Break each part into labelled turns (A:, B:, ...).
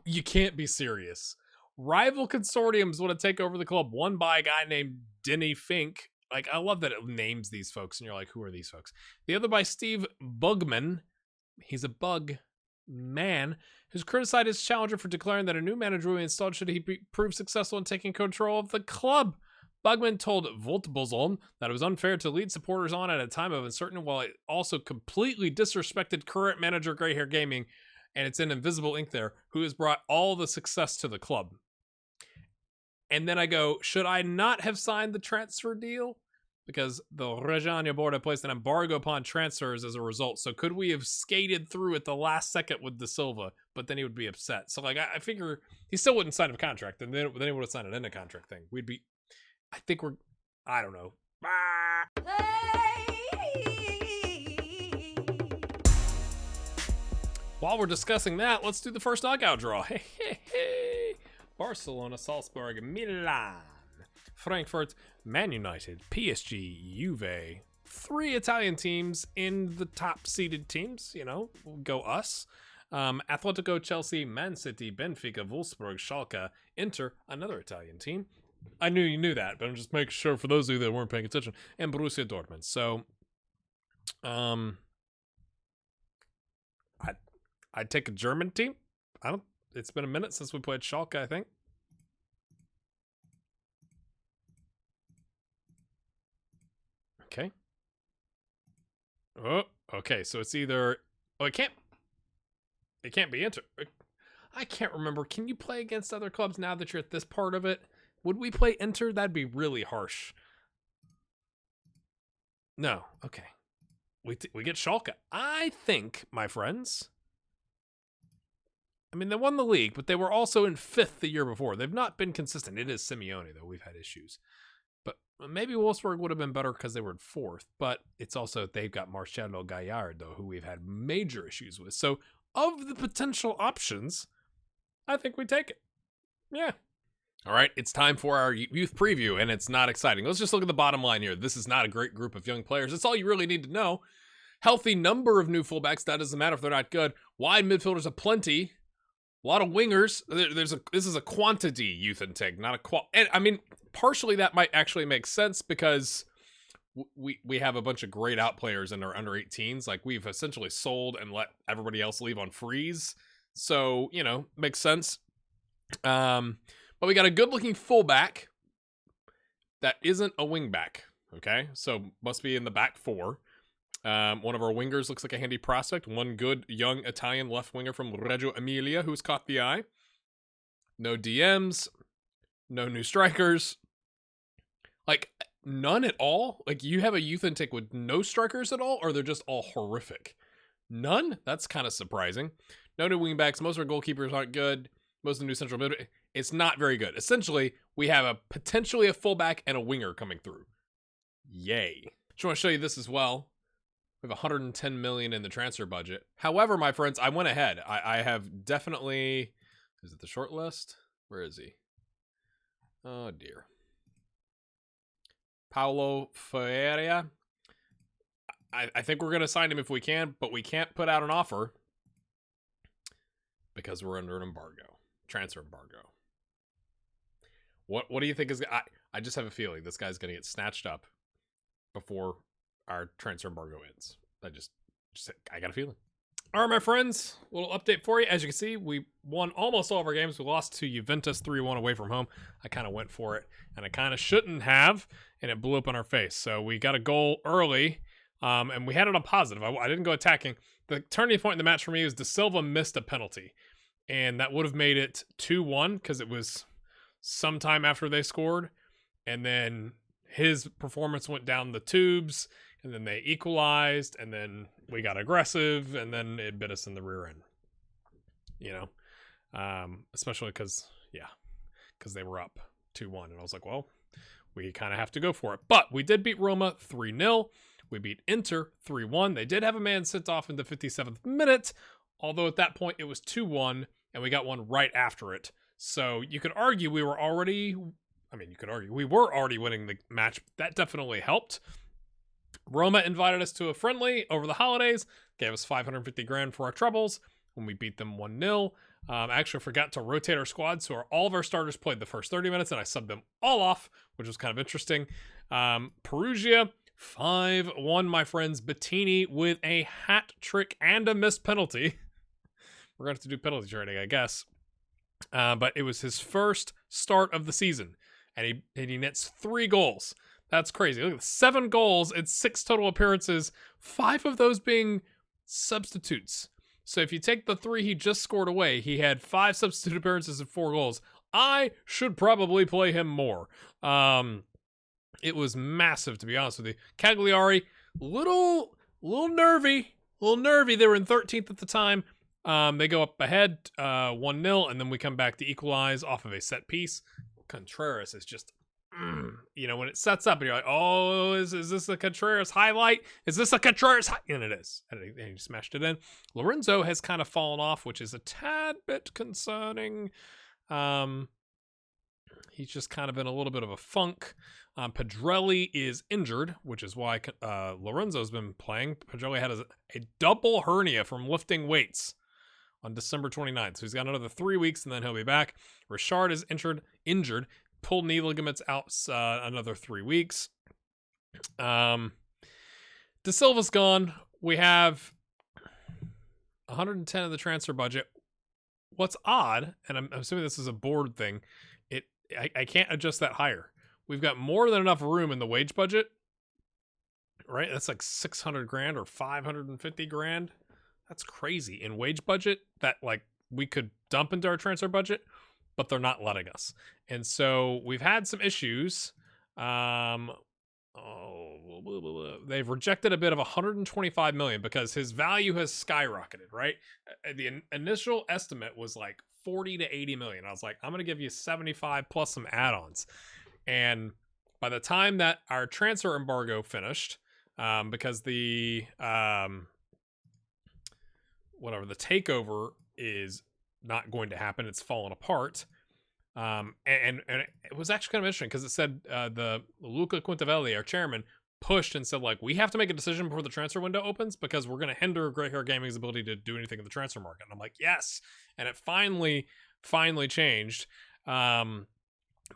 A: You can't be serious. Rival consortiums want to take over the club, one by a guy named Denny Fink. Like, I love that it names these folks, and you're like, who are these folks? The other by Steve Bugman. He's a bug man who's criticized his challenger for declaring that a new manager will be installed should he prove successful in taking control of the club. Bugman told Voltbozon that it was unfair to lead supporters on at a time of uncertainty, while it also completely disrespected current manager Grey Hair Gaming, and it's in invisible ink there, who has brought all the success to the club. And then I go, should I not have signed the transfer deal? Because the Reggiana board had placed an embargo upon transfers as a result. So could we have skated through at the last second with De Silva, but then he would be upset. So like, I figure he still wouldn't sign a contract, and then he would have signed an end of contract thing. I don't know. While we're discussing that, let's do the first knockout draw. Barcelona, Salzburg, Milan, Frankfurt, Man United, PSG, Juve. 3 Italian teams in the top-seeded teams. You know, we'll go us. Atletico, Chelsea, Man City, Benfica, Wolfsburg, Schalke, Inter, another Italian team. I knew you knew that, but I'm just making sure for those of you that weren't paying attention. And Borussia Dortmund. So, I'd take a German team. It's been a minute since we played Schalke, I think. Okay. Oh, okay. So it's either... Oh, it can't be Inter. I can't remember. Can you play against other clubs now that you're at this part of it? Would we play Inter? That'd be really harsh. No. Okay. We get Schalke. I think, my friends... I mean, they won the league, but they were also in 5th the year before. They've not been consistent. It is Simeone, though. We've had issues. But maybe Wolfsburg would have been better because they were in 4th. But it's also, they've got Marcelo Gallardo, who we've had major issues with. So, of the potential options, I think we take it. Yeah. All right, it's time for our youth preview, and it's not exciting. Let's just look at the bottom line here. This is not a great group of young players. That's all you really need to know. Healthy number of new fullbacks. That doesn't matter if they're not good. Wide midfielders aplenty. A lot of wingers. This is a quantity youth intake, not a and I mean, partially that might actually make sense because we have a bunch of grayed out players in our under 18s. Like, we've essentially sold and let everybody else leave on freeze. So, you know, makes sense. But we got a good looking fullback that isn't a wingback. Okay, so must be in the back 4. One of our wingers looks like a handy prospect. One good young Italian left winger from Reggio Emilia who's caught the eye. No DMs. No new strikers. Like, none at all? Like, you have a youth intake with no strikers at all, or they're just all horrific? None? That's kind of surprising. No new wingbacks. Most of our goalkeepers aren't good. Most of the new central mid. It's not very good. Essentially, we have potentially a fullback and a winger coming through. Yay. Just want to show you this as well. We have 110 million in the transfer budget. However, my friends, I went ahead. I have definitely... Is it the short list? Where is he? Oh, dear. Paulo Ferreira. I think we're going to sign him if we can, but we can't put out an offer because we're under an embargo. Transfer embargo. What do you think is... I just have a feeling this guy's going to get snatched up before our transfer embargo ends. I got a feeling. All right, my friends, a little update for you. As you can see, we won almost all of our games. We lost to Juventus 3-1 away from home. I kind of went for it, and I kind of shouldn't have, and it blew up in our face. So we got a goal early, and we had it on positive. I didn't go attacking. The turning point in the match for me was De Silva missed a penalty, and that would have made it 2-1 because it was sometime after they scored, and then his performance went down the tubes, and then they equalized, and then we got aggressive, and then it bit us in the rear end. You know? Especially because they were up 2-1. And I was like, well, we kind of have to go for it. But we did beat Roma 3-0. We beat Inter 3-1. They did have a man sent off in the 57th minute, although at that point it was 2-1, and we got one right after it. So you could argue we were already winning the match. That definitely helped. Roma invited us to a friendly over the holidays, gave us $550,000 for our troubles when we beat them 1-0. I actually forgot to rotate our squad, so all of our starters played the first 30 minutes, and I subbed them all off, which was kind of interesting. Perugia, 5-1, my friends. Bettini with a hat trick and a missed penalty. We're going to have to do penalty trading, I guess. But it was his first start of the season, and he nets 3 goals. That's crazy. Look at 7 goals and 6 total appearances, 5 of those being substitutes. So if you take the 3 he just scored away, he had 5 substitute appearances and 4 goals. I should probably play him more. It was massive, to be honest with you. Cagliari, little nervy. They were in 13th at the time. They go up ahead 1-0, and then we come back to equalize off of a set piece. Contreras is just, when it sets up, and you're like, oh, is this a Contreras highlight? Is this a Contreras And it is. And he smashed it in. Lorenzo has kind of fallen off, which is a tad bit concerning. He's just kind of in a little bit of a funk. Pedrelli is injured, which is why Lorenzo's been playing. Pedrelli had a double hernia from lifting weights on December 29th. So he's got another 3 weeks, and then he'll be back. Richard is injured. Pulled knee ligaments out another 3 weeks. De Silva's gone. We have 110 of the transfer budget. What's odd, and I'm assuming this is a board thing, I can't adjust that higher. We've got more than enough room in the wage budget, right? That's like 600 grand or 550 grand. That's crazy in wage budget that like we could dump into our transfer budget, but they're not letting us. And so we've had some issues. They've rejected a bid of 125 million because his value has skyrocketed, right? The initial estimate was like 40 to 80 million. I was like, I'm going to give you 75 plus some add-ons. And by the time that our transfer embargo finished, because the takeover is not going to happen, it's fallen apart. And it was actually kind of interesting because it said the Luca Quintavelli, our chairman, pushed and said, like, we have to make a decision before the transfer window opens because we're going to hinder Grey Hair Gaming's ability to do anything in the transfer market. And I'm like, yes. And it finally changed.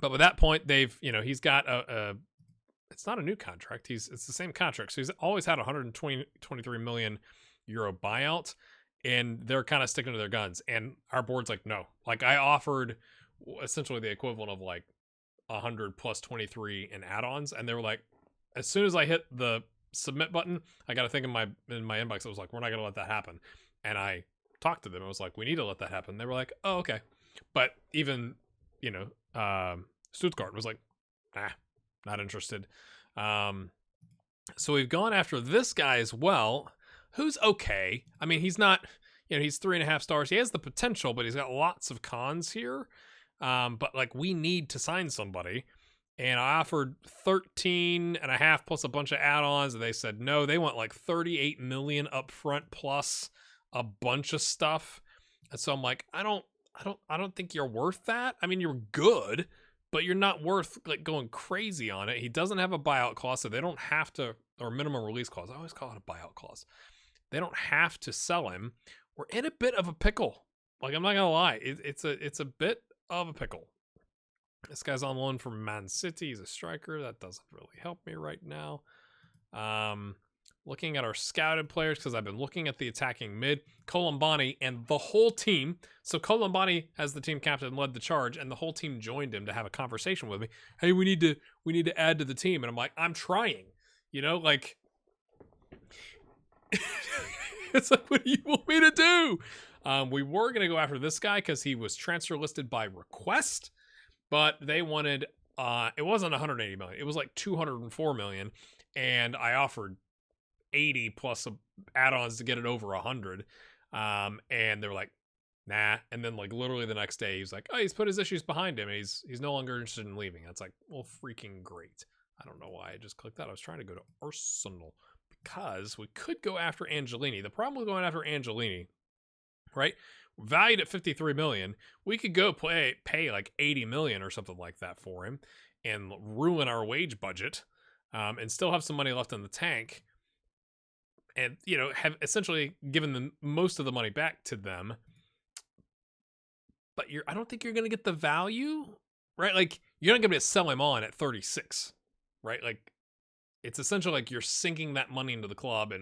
A: But by that point, he's got it's not a new contract. It's the same contract. So he's always had 123 million euro buyout, and they're kind of sticking to their guns. And our board's like, no. Like, I offered essentially the equivalent of like 100 plus 23 in add-ons, and they were like, as soon as I hit the submit button, I got a thing in my inbox that was like, we're not gonna let that happen. And I talked to them. I was like, we need to let that happen. They were like, oh, okay. But even Stuttgart was like, not interested. So we've gone after this guy as well, who's okay. I mean, he's not, he's 3.5 stars. He has the potential, but he's got lots of cons here. But like, we need to sign somebody. And I offered 13.5 plus a bunch of add-ons, and they said no. They want like 38 million up front plus a bunch of stuff. And so I'm like, I don't think you're worth that. I mean, you're good, but you're not worth like going crazy on it. He doesn't have a buyout clause, so they don't have to, or minimum release clause. I always call it a buyout clause. They don't have to sell him. We're in a bit of a pickle. Like, I'm not gonna lie, it's a bit of a pickle. This guy's on loan from Man City. He's a striker. That doesn't really help me right now. Looking at our scouted players, because I've been looking at the attacking mid, Colombani and the whole team. So Colombani, as the team captain, led the charge, and the whole team joined him to have a conversation with me. Hey, we need to add to the team. And I'm like, I'm trying. Like it's like, what do you want me to do? We were gonna go after this guy because he was transfer listed by request. But they wanted, it wasn't 180 million. It was like 204 million. And I offered 80 plus add-ons to get it over 100. And they were like, nah. And then like literally the next day, he's like, oh, he's put his issues behind him. And he's no longer interested in leaving. That's like, well, freaking great. I don't know why I just clicked that. I was trying to go to Arsenal because we could go after Angelini. The problem with going after Angelini, right? Valued at 53 million, we could go pay like 80 million or something like that for him and ruin our wage budget, and still have some money left in the tank, and have essentially given them most of the money back to them. but I don't think you're going to get the value, right? Like, you're not going to be able to sell him on at 36, right? Like, it's essentially like you're sinking that money into the club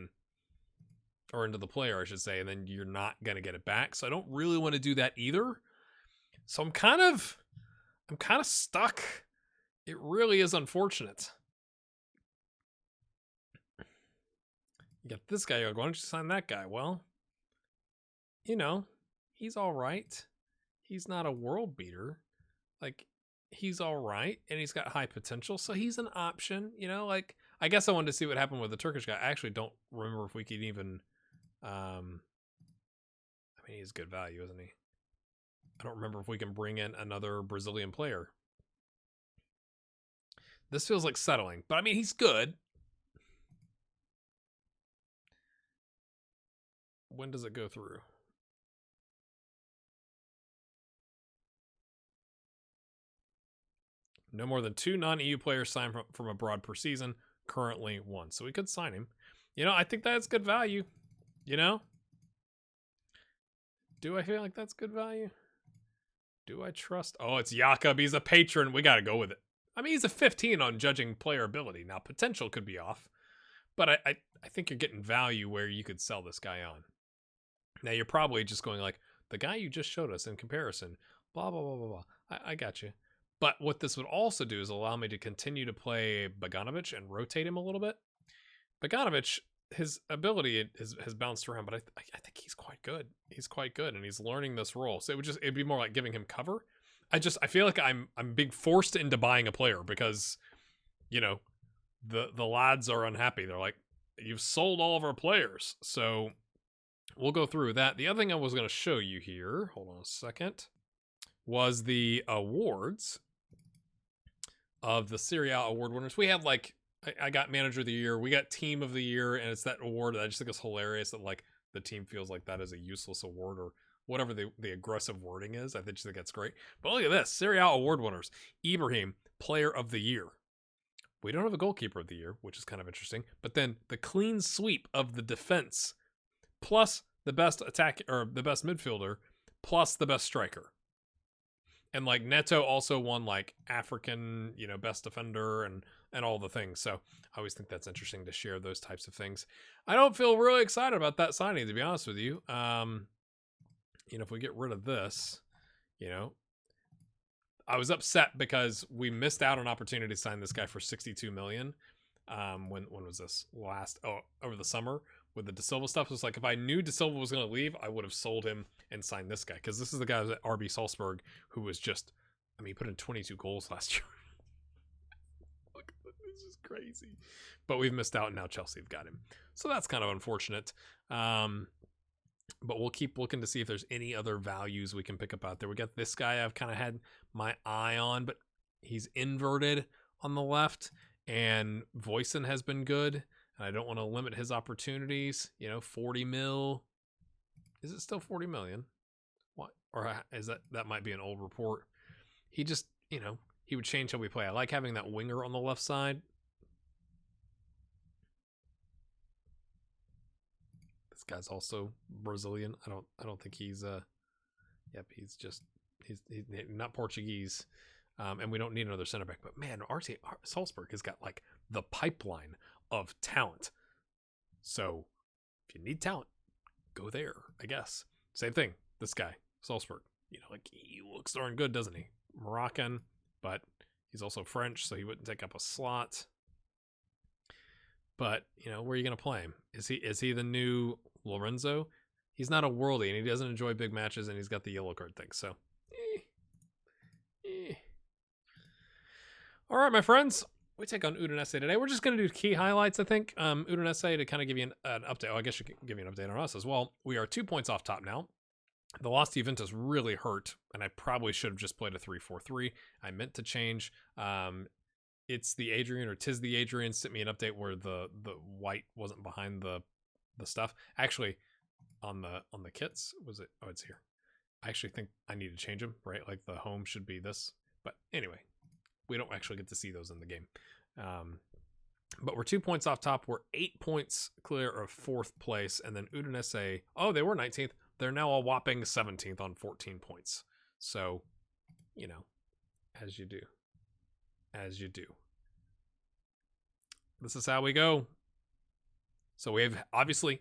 A: or into the player, I should say, and then you're not going to get it back. So I don't really want to do that either. So I'm kind of stuck. It really is unfortunate. You got this guy. Why don't you sign that guy? Well, you know, he's all right. He's not a world beater. Like, he's all right, and he's got high potential, so he's an option. You know, like, I guess I wanted to see what happened with the Turkish guy. I actually don't remember if we could even. I mean, he's good value, isn't he? I don't remember if we can bring in another Brazilian player. This feels like settling, but I mean, he's good. When does it go through? No more than 2 non-EU players signed from abroad per season. Currently 1. So we could sign him. You know, I think that's good value. You know? Do I feel like that's good value? Do I trust? Oh, it's Jakob. He's a patron. We got to go with it. I mean, he's a 15 on judging player ability. Now, potential could be off. But I think you're getting value where you could sell this guy on. Now, you're probably just going like, the guy you just showed us in comparison, blah, blah, blah, blah, blah. I got you. But what this would also do is allow me to continue to play Bogdanovic and rotate him a little bit. Bogdanovic, his ability has bounced around, but I think he's quite good. He's quite good, and he's learning this role. So it'd be more like giving him cover. I feel like I'm being forced into buying a player because, you know, the lads are unhappy. They're like, you've sold all of our players. So we'll go through that. The other thing I was going to show you here, hold on a second, was the awards of the Serie A award winners. We have like, I got manager of the year, we got team of the year, and it's that award that I just think is hilarious that like the team feels like that is a useless award or whatever the aggressive wording is. I think that's great. But look at this, Serie A award winners. Ibrahim, player of the year. We don't have a goalkeeper of the year, which is kind of interesting. But then the clean sweep of the defense, plus the best attack or the best midfielder, plus the best striker. And like Neto also won like African, you know, best defender and all the things. So I always think that's interesting to share those types of things. I don't feel really excited about that signing, to be honest with you. You know, if we get rid of this, you know, I was upset because we missed out on an opportunity to sign this guy for 62 million. When was this over the summer with the De Silva stuff? It was like, if I knew De Silva was going to leave, I would have sold him and signed this guy, because this is the guy at RB Salzburg who was just, I mean, he put in 22 goals last year. Look, this is crazy. But we've missed out, and now Chelsea have got him. So that's kind of unfortunate. But we'll keep looking to see if there's any other values we can pick up out there. We got this guy I've kind of had my eye on, but he's inverted on the left, and Voisin has been good, and I don't want to limit his opportunities. You know, 40 mil. Is it still 40 million? What? Or is that might be an old report. He just, you know, he would change how we play. I like having that winger on the left side. This guy's also Brazilian. I don't think he's he's not Portuguese. And we don't need another center back. But man, RC Salzburg has got like the pipeline of talent. So if you need talent, go there, I guess. Same thing. This guy, Salzburg, you know, like, he looks darn good, doesn't he? Moroccan, but he's also French, so he wouldn't take up a slot. But, you know, where are you going to play him? Is he the new Lorenzo? He's not a worldie, and he doesn't enjoy big matches, and he's got the yellow card thing. So, All right, my friends. We take on Udinese today. We're just going to do key highlights, I think. Udinese, to kind of give you an update. Oh, I guess you can give you an update on us as well. We are 2 points off top now. The loss to Juventus really hurt, and I probably should have just played a 3-4-3. I meant to change. It's the Adrian, or Tis the Adrian, sent me an update where the white wasn't behind the stuff. Actually, on the kits, was it? Oh, it's here. I actually think I need to change them, right? Like the home should be this. But anyway, we don't actually get to see those in the game. But we're 2 points off top. We're 8 points clear of 4th place. And then Udinese, oh, they were 19th. They're now a whopping 17th on 14 points. So, you know, as you do. As you do. This is how we go. So we have, obviously,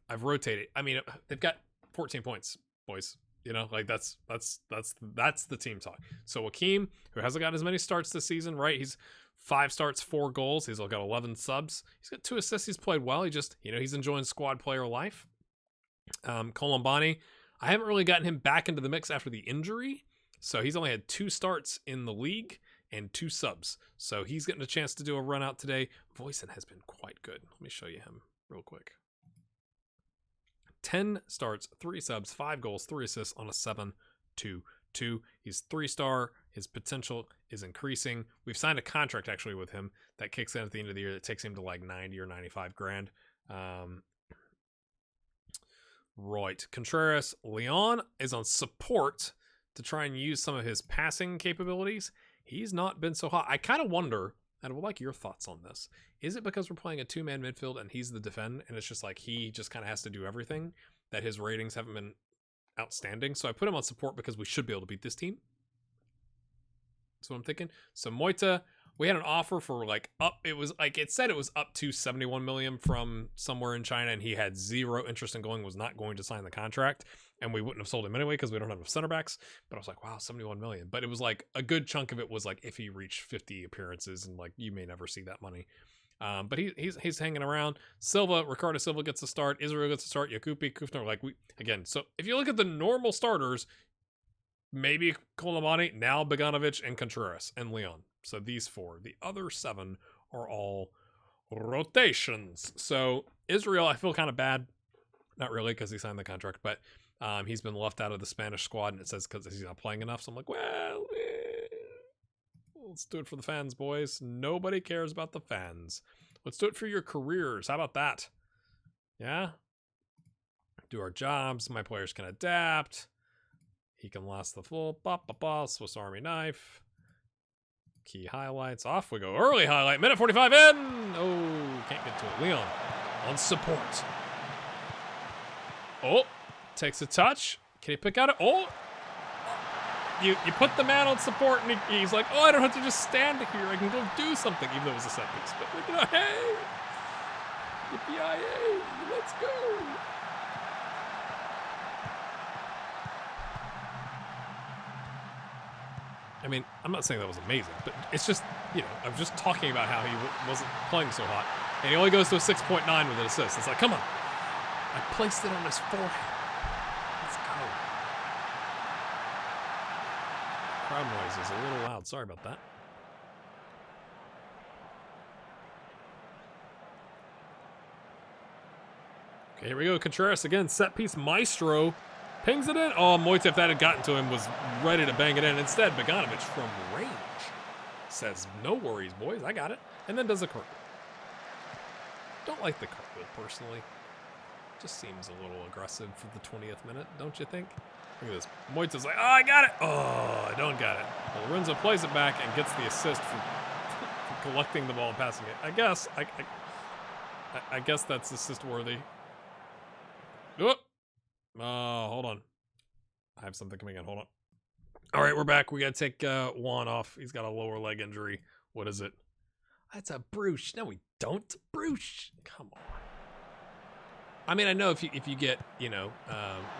A: I've rotated. I mean, they've got 14 points, boys. You know, like that's the team talk. So Joaquim, who hasn't got as many starts this season, right? He's 5 starts, 4 goals. He's got 11 subs. He's got 2 assists. He's played well. He just, you know, he's enjoying squad player life. Colombani, I haven't really gotten him back into the mix after the injury. So he's only had 2 starts in the league and 2 subs. So he's getting a chance to do a run out today. Voisin has been quite good. Let me show you him real quick. 10 starts, 3 subs, 5 goals, 3 assists on a 7-2-2. He's 3-star. His potential is increasing. We've signed a contract actually with him that kicks in at the end of the year that takes him to like 90 or 95 grand. Right. Contreras, Leon is on support to try and use some of his passing capabilities. He's not been so hot. I kind of wonder, and I would like your thoughts on this. Is it because we're playing a 2-man midfield and he's the defend, and it's just like he just kind of has to do everything, that his ratings haven't been outstanding? So I put him on support because we should be able to beat this team. That's what I'm thinking. So Moita, we had an offer for like it was like, it said it was up to 71 million from somewhere in China, and he had 0 interest in going, was not going to sign the contract, and we wouldn't have sold him anyway because we don't have enough center backs. But I was like, wow, 71 million. But it was like a good chunk of it was like if he reached 50 appearances, and like you may never see that money. But he's hanging around. Ricardo Silva gets a start. Israel gets a start. Yakupi, Kufner, like again. So if you look at the normal starters, maybe Kolomani, now Bogdanovic, and Contreras, and Leon. So these 4. The other 7 are all rotations. So Israel, I feel kind of bad. Not really, because he signed the contract, but he's been left out of the Spanish squad, and it says because he's not playing enough. So I'm like, well, let's do it for the fans, boys. Nobody cares about the fans. Let's do it for your careers. How about that? Yeah? Do our jobs. My players can adapt. He can last the full Swiss Army knife. Key highlights. Off we go. Early highlight. Minute 45 in. Oh, can't get to it. Leon on support. Oh, takes a touch. Can he pick out it? Oh. You put the man on support, and he's like, oh, I don't have to just stand here. I can go do something, even though it was a set piece. But look at that. Hey. Yippee-yi-yay. Let's go. I mean, I'm not saying that was amazing, but it's just, you know, I'm just talking about how he wasn't playing so hot. And he only goes to a 6.9 with an assist. It's like, come on. I placed it on his forehead. Let's go. Crowd noise is a little loud. Sorry about that. Okay, here we go. Contreras again. Set piece maestro. Pings it in. Oh, Moita, if that had gotten to him, was ready to bang it in. Instead, Bogdanovic from range says, no worries, boys. I got it. And then does a cartwheel. Don't like the cartwheel, personally. Just seems a little aggressive for the 20th minute, don't you think? Look at this. Moita's like, oh, I got it. Oh, I don't got it. Well, Lorenzo plays it back and gets the assist for collecting the ball and passing it. I guess that's assist worthy. Oh, hold on. I have something coming in. Hold on. All right, we're back. We got to take Juan off. He's got a lower leg injury. What is it? That's a Bruce. No, we don't. Bruce. Come on. I mean, I know if you get, you know,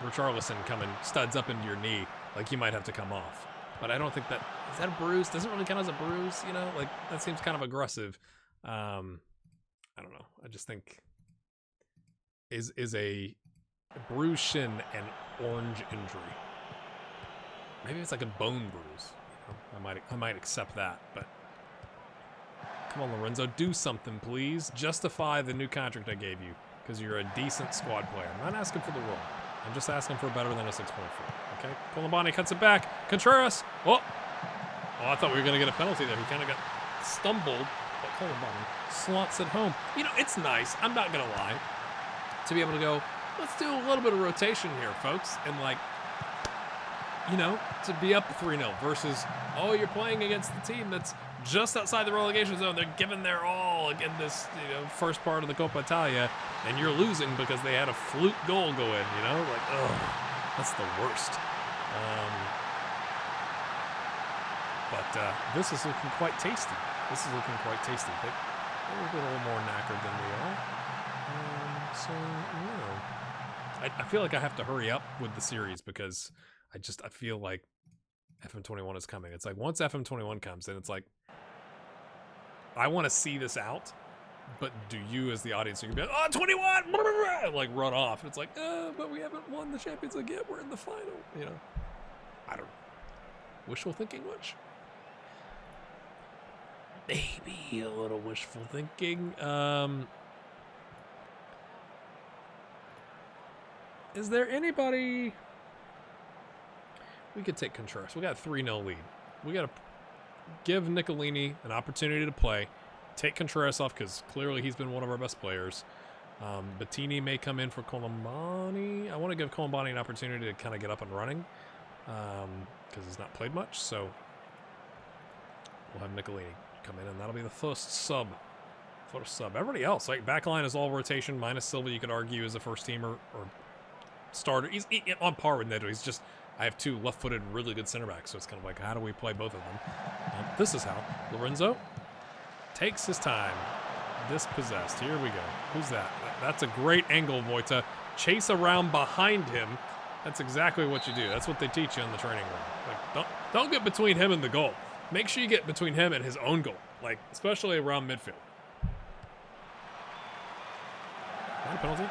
A: Richarlison coming studs up into your knee, like you might have to come off. But I don't think that, is that a bruise? Doesn't really count as a bruise, you know? Like, that seems kind of aggressive. I don't know. I just think, is a bruise shin an orange injury? Maybe it's like a bone bruise. You know? I might accept that, but come on, Lorenzo, do something, please. Justify the new contract I gave you, because you're a decent squad player. I'm not asking for the role. I'm just asking for better than a 6.4. Okay? Colombani cuts it back. Contreras. Oh, I thought we were going to get a penalty there. He kind of got stumbled, but Colombani slots it home. You know, it's nice. I'm not going to lie. To be able to go, let's do a little bit of rotation here, folks. And, like, you know, to be up 3-0 versus, oh, you're playing against the team that's just outside the relegation zone. They're giving their all in this, you know, first part of the Coppa Italia, and you're losing because they had a fluke goal go in, you know? Like, ugh, that's the worst. But this is looking quite tasty. This is looking quite tasty. They're a little more knackered than we are. So, yeah. I feel like I have to hurry up with the series because I feel like FM21 is coming. It's like once FM21 comes in, it's like I want to see this out, but do you as the audience, you can be like, oh, 21, like run off. And it's like, but we haven't won the Champions League yet. We're in the final, you know. I don't know. Wishful thinking much? Maybe a little wishful thinking. Is there anybody we could take Contreras? We got a 3-0 lead. We got to give Nicolini an opportunity to play. Take Contreras off because clearly he's been one of our best players. Bettini may come in for Colombani. I want to give Colombani an opportunity to kind of get up and running because he's not played much. So we'll have Nicolini come in, and that'll be the first sub. Everybody else, like backline is all rotation minus Silva. You could argue is a first teamer or starter. He's on par with Neto. He's just, I have two left-footed, really good center backs, so it's kind of like, how do we play both of them? This is how. Lorenzo takes his time. Dispossessed. Here we go. Who's that? That's a great angle, Wojta. Chase around behind him. That's exactly what you do. That's what they teach you in the training room. Like, don't get between him and the goal. Make sure you get between him and his own goal, like especially around midfield. Penalty?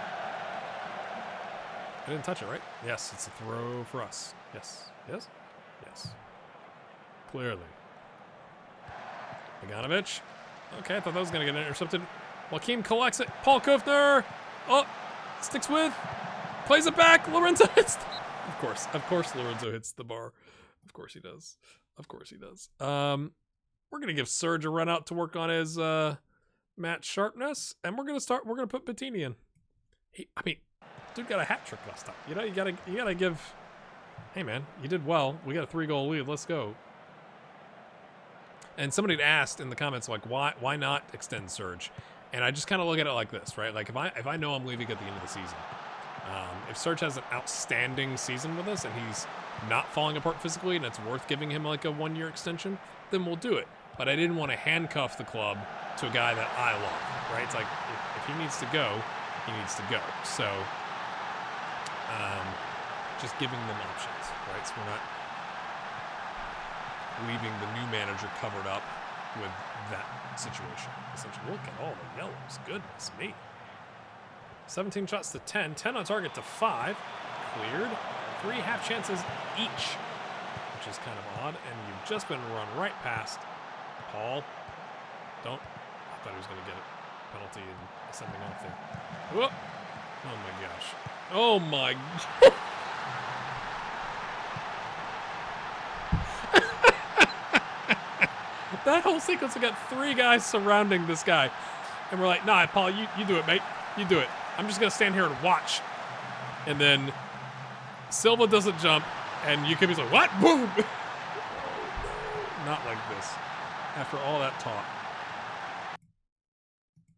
A: I didn't touch it, right? Yes, it's a throw for us. Yes. Yes? Yes. Clearly. Bogdanovic. Okay, I thought that was going to get intercepted. Joaquim collects it. Paul Kufner. Oh, sticks with. Plays it back. Lorenzo hits. Of course Lorenzo hits the bar. Of course he does. Of course he does. We're going to give Serge a run out to work on his match sharpness. And we're going to put Bettini in. Dude got a hat trick last time. You know, you gotta give. Hey man, you did well. We got a 3-goal lead. Let's go. And somebody had asked in the comments like, why not extend Serge? And I just kind of look at it like this, right? Like if I know I'm leaving at the end of the season, if Serge has an outstanding season with us and he's not falling apart physically and it's worth giving him like a 1-year extension, then we'll do it. But I didn't want to handcuff the club to a guy that I love, right? It's like if he needs to go, he needs to go. So just giving them options, right? So we're not leaving the new manager covered up with that situation. Essentially, look at all the yellows. Goodness me. 17 shots to 10. 10 on target to 5. Cleared. 3 half chances each, which is kind of odd. And you've just been run right past Paul. I thought he was going to get a penalty and sending off there. Whoop. Oh my gosh. Oh my. That whole sequence, we got 3 guys surrounding this guy. And we're like, nah, Paul, you do it, mate. You do it. I'm just going to stand here and watch. And then Silva doesn't jump. And Yukibi's like, what? Boom! Not like this. After all that talk.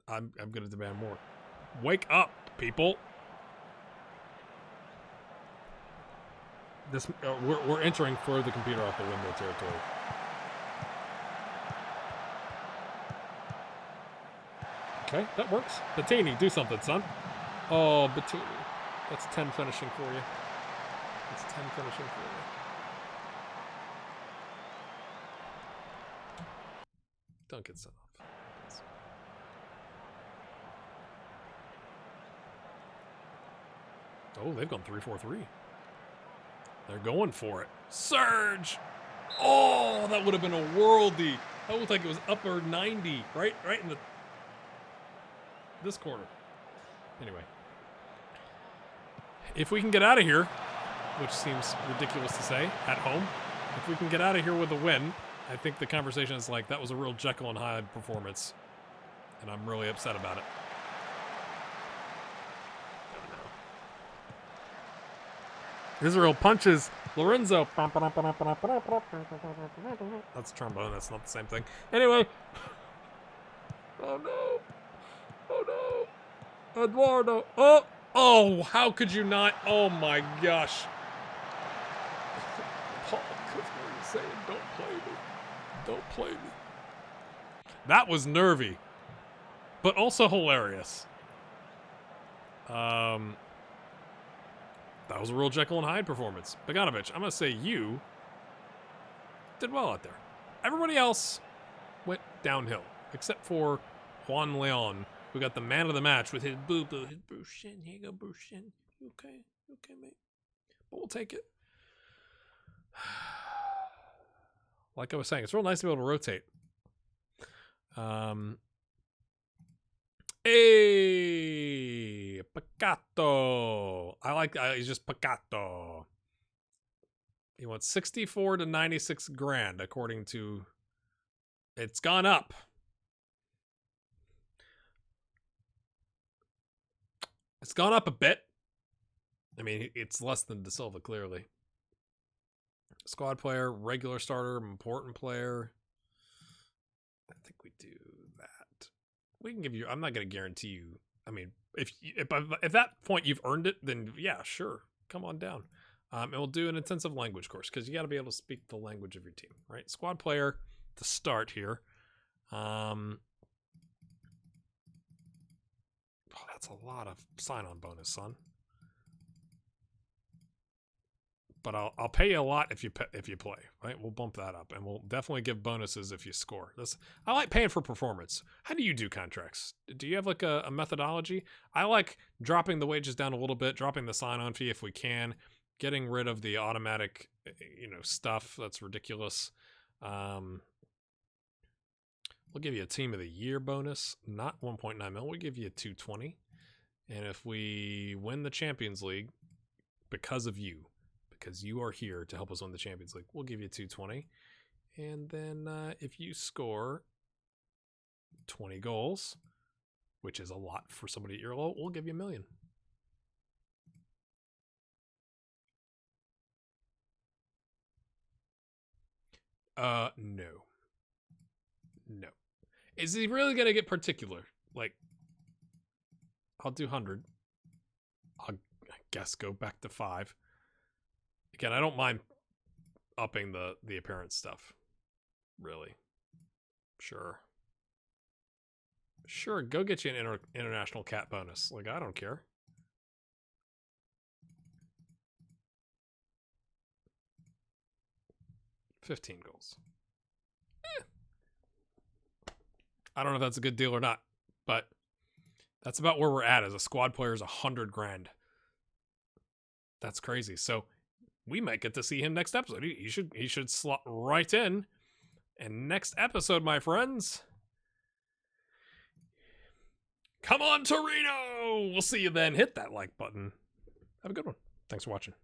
A: I'm going to demand more. Wake up, people. This we're entering further computer off the window territory. Okay, that works. Bettini, do something, son. Oh, Bettini. That's 10 finishing for you. That's 10 finishing for you. Don't get sent off. Oh, they've gone 3-4-3. They're going for it. Surge! Oh, that would have been a worldie. That looked like it was upper 90, right in this corner. Anyway. If we can get out of here, which seems ridiculous to say, at home, if we can get out of here with a win, I think the conversation is like, that was a real Jekyll and Hyde performance. And I'm really upset about it. Israel punches Lorenzo. That's a trombone. That's not the same thing. Anyway. Oh, no. Oh, no. Eduardo. Oh, how could you not? Oh, my gosh. Paul, what are you saying? Don't play me. Don't play me. That was nervy, but also hilarious. That was a real Jekyll and Hyde performance. Bogdanovich, I'm going to say you did well out there. Everybody else went downhill, except for Juan Leon, who got the man of the match with his boo-boo, his Bruce Shin. Here you go, Bruce Shin. You okay? You okay, mate? But we'll take it. Like I was saying, it's real nice to be able to rotate. Hey, Peccato. He's just Peccato. He wants 64 to 96 grand, according to... It's gone up. It's gone up a bit. I mean, it's less than De Silva, clearly. Squad player, regular starter, important player. I think we do that. We can give you... I'm not going to guarantee you... I mean, if at that point you've earned it, then yeah, sure. Come on down. And we'll do an intensive language course, because you got to be able to speak the language of your team, right? Squad player to start here. Oh, that's a lot of sign-on bonus, son. But I'll pay you a lot if you play, right? We'll bump that up, and we'll definitely give bonuses if you score. I like paying for performance. How do you do contracts? Do you have like a methodology? I like dropping the wages down a little bit, dropping the sign-on fee if we can, getting rid of the automatic, stuff that's ridiculous. We'll give you a team of the year bonus, not 1.9 mil. We'll give you a 220. And if we win the Champions League because of you, because you are here to help us win the Champions League, we'll give you 220. And then if you score 20 goals, which is a lot for somebody at your level, we'll give you $1 million. No. Is he really going to get particular? Like, I'll do 100. I guess go back to 5. Again, I don't mind upping the appearance stuff. Really. Sure, go get you an international cat bonus. Like, I don't care. $15 goals. I don't know if that's a good deal or not, but that's about where we're at as a squad player, is 100 grand. That's crazy. So we might get to see him next episode. He should slot right in. And next episode, my friends, come on, Torino! We'll see you then. Hit that like button. Have a good one. Thanks for watching.